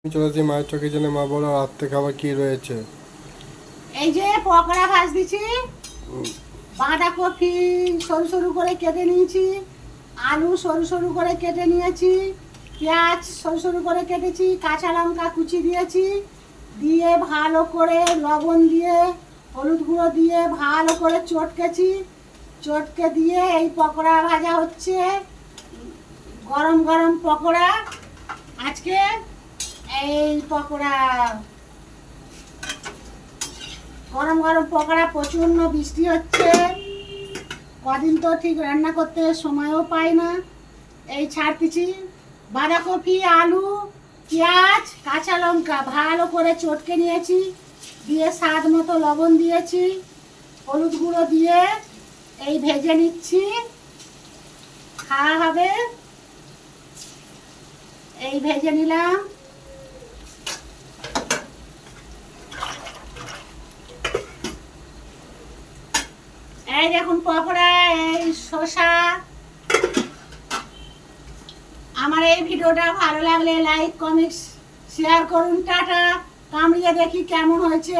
আমি চলেছি মায়ের চোখে জেনে মা বলো রাত্রে খাবার কি রয়েছে। এই যে পকোড়া ভাজতেছি, বাঁধাকপি সরু সরু করে কেটে নিয়েছি, আলু সরু সরু করে কেটে নিয়েছি, পেঁয়াজ সরু সরু করে কেটেছি, কাঁচা লঙ্কা কুচি দিয়েছি, দিয়ে ভালো করে লবণ দিয়ে হলুদ গুঁড়ো দিয়ে ভালো করে চটকেছি। চটকে দিয়ে এই পকোড়া ভাজা হচ্ছে, গরম গরম পকোড়া। আজকে এই পকোড়া, গরম গরম পকোড়া। প্রচণ্ড বৃষ্টি হচ্ছে, কদিন তো ঠিক রান্না করতে সময়ও পাই না। এই ছাড়তেছি, বাঁধাকপি আলু পেঁয়াজ কাঁচা লঙ্কা ভালো করে চটকে নিয়েছি, দিয়ে স্বাদ মতো লবণ দিয়েছি, হলুদ গুঁড়ো দিয়ে এই ভেজে নিচ্ছি, খাওয়া হবে। এই ভেজে নিলাম। এই দেখুন পকোড়া, এই শসা। আমার এই ভিডিওটা ভালো লাগলে লাইক কমেন্টস শেয়ার করুন। টাটা। কামড়িয়ে দেখি কেমন হয়েছে।